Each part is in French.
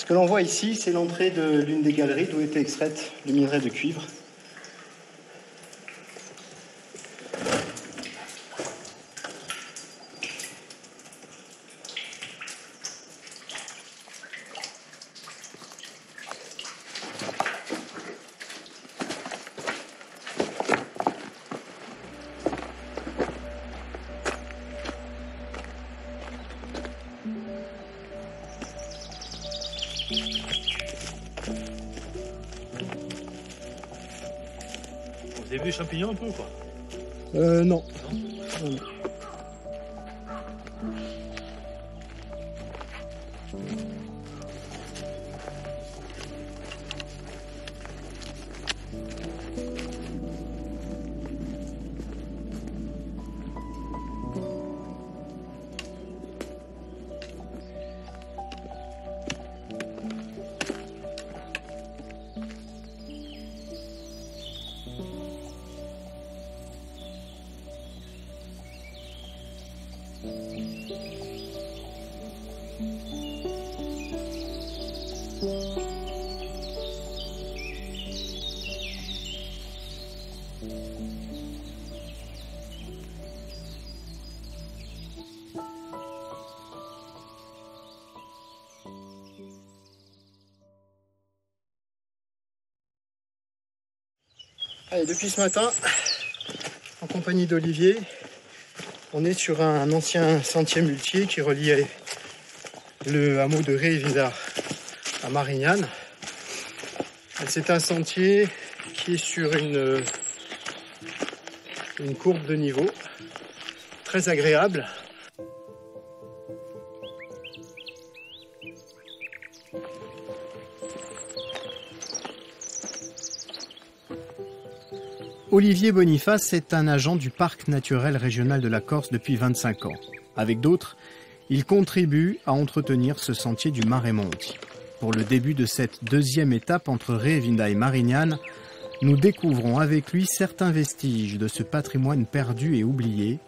Ce que l'on voit ici, c'est l'entrée de l'une des galeries d'où était extraite le minerai de cuivre. Vous avez vu les champignons un peu ou quoi? Non. Non. Allez, depuis ce matin, en compagnie d'Olivier, on est sur un ancien sentier muletier qui reliait le hameau de Ré-et-Vindard à Marignane. C'est un sentier qui est sur une courbe de niveau très agréable. Olivier Boniface est un agent du Parc naturel régional de la Corse depuis 25 ans. Avec d'autres, il contribue à entretenir ce sentier du Marais-Monti. Pour le début de cette deuxième étape entre Ré-et-Vindard et Marignane, nous découvrons avec lui certains vestiges de ce patrimoine perdu et oublié,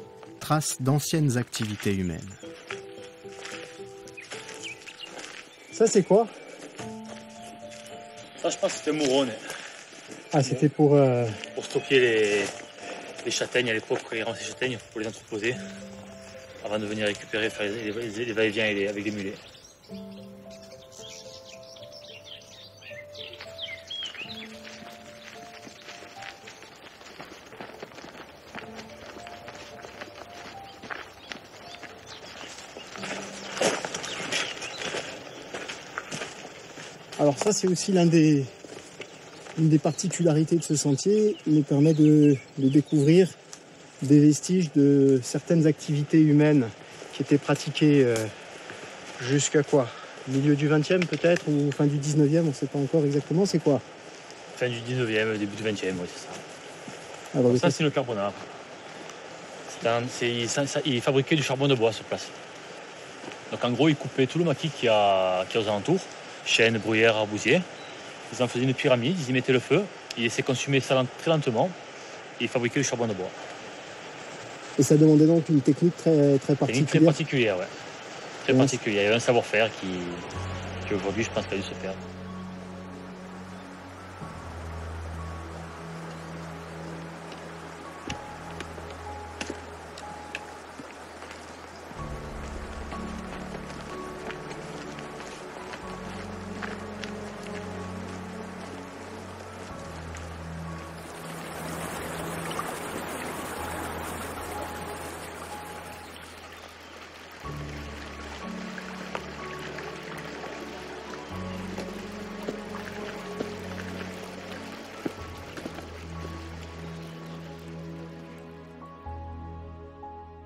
traces d'anciennes activités humaines. Ça, c'est quoi? Ça, je pense que c'était Mourone. Ah, c'était pour stocker les châtaignes à l'époque, quand ils ramassent les châtaignes, pour les entreposer, avant de venir récupérer, faire les va-et-vient avec des mulets. Alors ça, c'est aussi l'une des particularités de ce sentier. Il nous permet de découvrir des vestiges de certaines activités humaines qui étaient pratiquées jusqu'à quoi? Milieu du 20e peut-être, ou fin du 19e, on ne sait pas encore exactement. C'est quoi? Fin du 19e, début du 20e, oui, c'est ça. Alors, ça, c'est le carbonare. Il fabriquait du charbon de bois sur place. Donc en gros, il coupait tout le maquis qu'il y a aux alentours, chênes, bruyères, arbousiers. Ils en faisaient une pyramide, ils y mettaient le feu, ils laissaient consumer ça très lentement et ils fabriquaient du charbon de bois. Et ça demandait donc une technique très particulière. Technique très particulière, ouais. Très particulière. Il y avait un savoir-faire qui aujourd'hui, je pense, pas dû se perdre.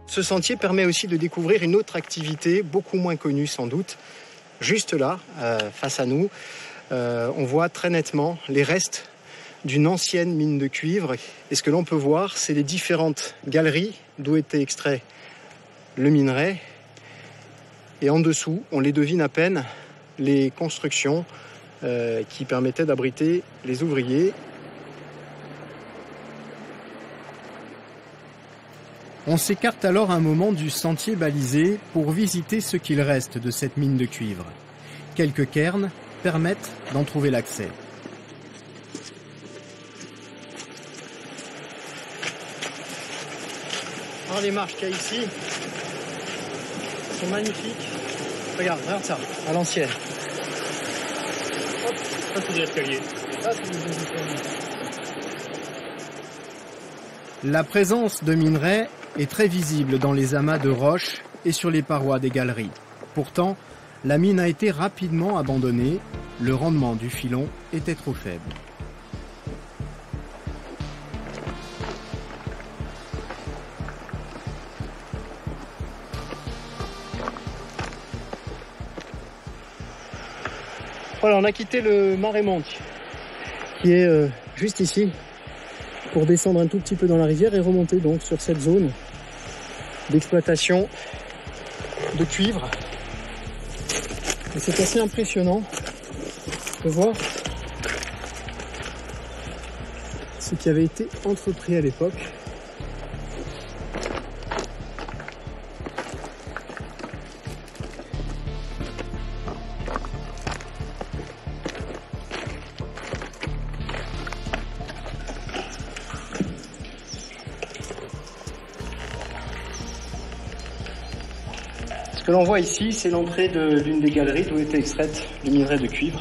Ce sentier permet aussi de découvrir une autre activité, beaucoup moins connue sans doute. Juste là, face à nous, on voit très nettement les restes d'une ancienne mine de cuivre. Et ce que l'on peut voir, c'est les différentes galeries d'où était extrait le minerai. Et en dessous, on les devine à peine, les constructions qui permettaient d'abriter les ouvriers. On s'écarte alors un moment du sentier balisé pour visiter ce qu'il reste de cette mine de cuivre. Quelques cairns permettent d'en trouver l'accès. Les marches qu'il y a ici sont magnifiques. Regarde ça, à l'ancienne. Hop, ça c'est des escaliers. La présence de minerais est très visible dans les amas de roches et sur les parois des galeries. Pourtant, la mine a été rapidement abandonnée. Le rendement du filon était trop faible. Voilà, on a quitté le marais Monti, qui est juste ici, pour descendre un tout petit peu dans la rivière et remonter donc sur cette zone d'exploitation de cuivre. Et c'est assez impressionnant de voir ce qui avait été entrepris à l'époque. Ce que l'on voit ici, c'est l'entrée de l'une des galeries d'où était extraite le minerai de cuivre.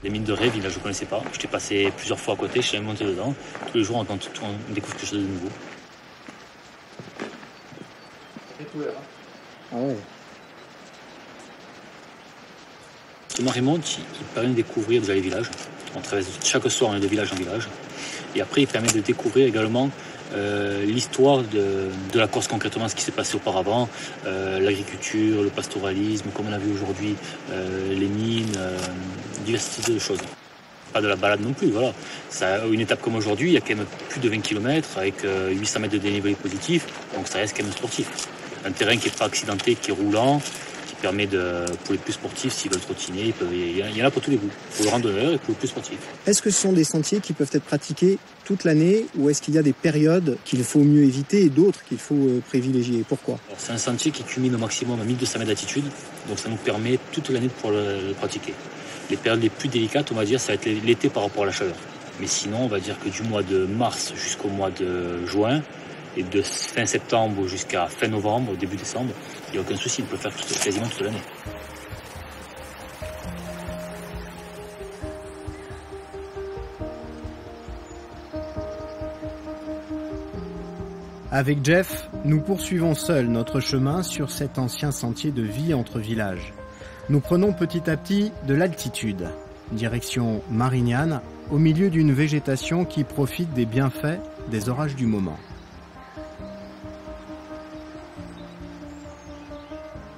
Les mines de Ré, là, je ne connaissais pas. J'étais passé plusieurs fois à côté, je suis monté dedans. Tous les jours, on découvre quelque chose de nouveau. Ah ouais. Le marais Monti, il permet de découvrir déjà les villages. On traverse chaque soir de village en village. Et après, il permet de découvrir également l'histoire de la Corse concrètement, ce qui s'est passé auparavant, l'agriculture, le pastoralisme, comme on a vu aujourd'hui, les mines, diversité de choses. Pas de la balade non plus, voilà. Ça, une étape comme aujourd'hui, il y a quand même plus de 20 km avec 800 mètres de dénivelé positif, donc ça reste quand même sportif. Un terrain qui n'est pas accidenté, qui est roulant, qui permet pour les plus sportifs, s'ils veulent trottiner, il y en a pour tous les goûts, pour le randonneur et pour les plus sportifs. Est-ce que ce sont des sentiers qui peuvent être pratiqués toute l'année ou est-ce qu'il y a des périodes qu'il faut mieux éviter et d'autres qu'il faut privilégier? Pourquoi? C'est un sentier qui culmine au maximum à 1200 mètres d'altitude, donc ça nous permet toute l'année de pouvoir le pratiquer. Les périodes les plus délicates, on va dire, ça va être l'été par rapport à la chaleur. Mais sinon, on va dire que du mois de mars jusqu'au mois de juin, et de fin septembre jusqu'à fin novembre, début décembre, il n'y a aucun souci, on peut faire quasiment toute l'année. Avec Jeff, nous poursuivons seuls notre chemin sur cet ancien sentier de vie entre villages. Nous prenons petit à petit de l'altitude, direction Marignane, au milieu d'une végétation qui profite des bienfaits des orages du moment.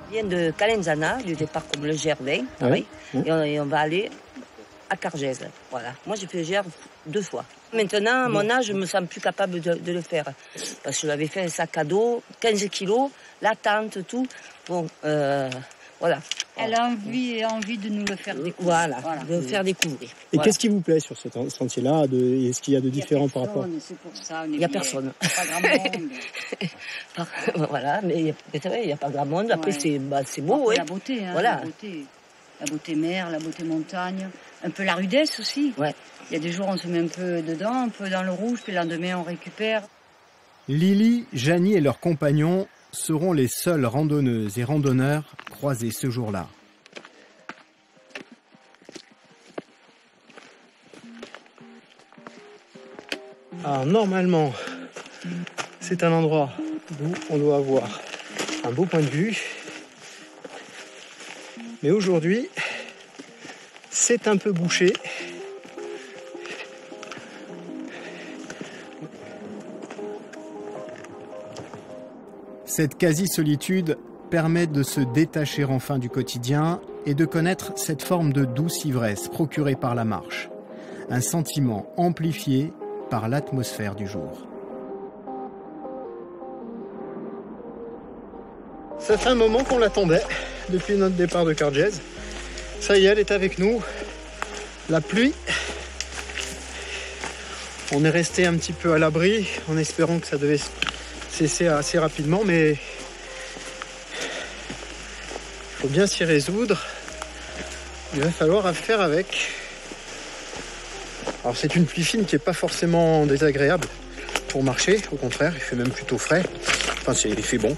On vient de Calenzana, du départ comme le Gervais, pareil, et on va aller à Cargèse. Voilà. Moi, j'ai fait le Gers 2 fois. Maintenant, à mon âge, je me sens plus capable de le faire. Parce que je l'avais fait un sac à dos, 15 kilos, la tente, tout. Bon, voilà. Elle a envie de nous le faire découvrir. Voilà, de le faire découvrir. Et voilà. Qu'est-ce qui vous plaît sur ce sentier-là? Est-ce qu'il y a de différents par rapport? C'est pour ça. Il n'y a personne. Pas grand monde. Voilà, mais c'est vrai, il n'y a pas grand monde. Après, c'est beau. Après, la beauté, hein, voilà. La beauté mer, la beauté montagne. Un peu la rudesse aussi. Ouais. Il y a des jours, on se met un peu dedans, un peu dans le rouge, puis le lendemain, on récupère. Lily, Janie et leurs compagnons seront les seules randonneuses et randonneurs croisés ce jour-là. Alors normalement, c'est un endroit où on doit avoir un beau point de vue. Mais aujourd'hui, c'est un peu bouché. Cette quasi-solitude permet de se détacher enfin du quotidien et de connaître cette forme de douce ivresse procurée par la marche. Un sentiment amplifié par l'atmosphère du jour. Ça fait un moment qu'on l'attendait depuis notre départ de Cargèse. Ça y est, elle est avec nous. La pluie. On est resté un petit peu à l'abri en espérant que ça devait cesser assez rapidement, mais il faut bien s'y résoudre. Il va falloir faire avec. Alors c'est une pluie fine qui n'est pas forcément désagréable pour marcher, au contraire, il fait même plutôt frais. Enfin, il fait bon.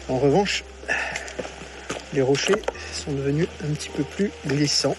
En revanche, les rochers sont devenus un petit peu plus glissants.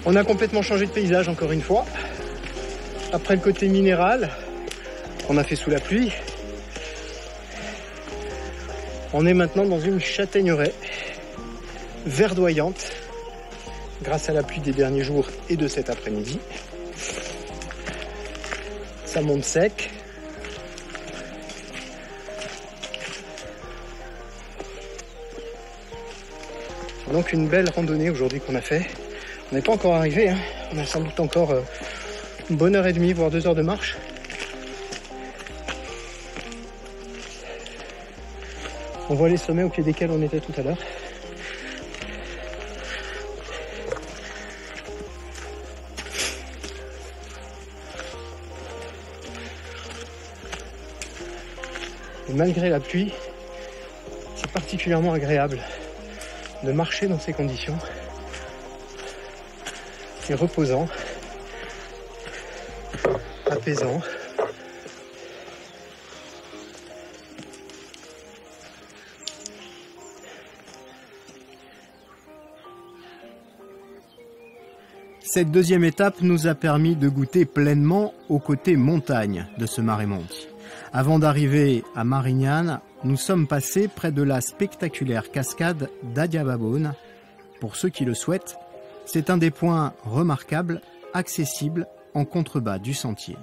On a complètement changé de paysage encore une fois. Après le côté minéral qu'on a fait sous la pluie, on est maintenant dans une châtaigneraie verdoyante grâce à la pluie des derniers jours et de cet après-midi. Ça monte sec. Donc une belle randonnée aujourd'hui qu'on a fait. On n'est pas encore arrivé, hein. On a sans doute encore une bonne heure et demie, voire 2 heures de marche. On voit les sommets au pied desquels on était tout à l'heure. Et malgré la pluie, c'est particulièrement agréable de marcher dans ces conditions. C'est reposant, apaisant. Cette deuxième étape nous a permis de goûter pleinement au côté montagne de ce Maremonti. Avant d'arriver à Marignane, nous sommes passés près de la spectaculaire cascade d'Adiababone. Pour ceux qui le souhaitent, c'est un des points remarquables, accessibles en contrebas du sentier.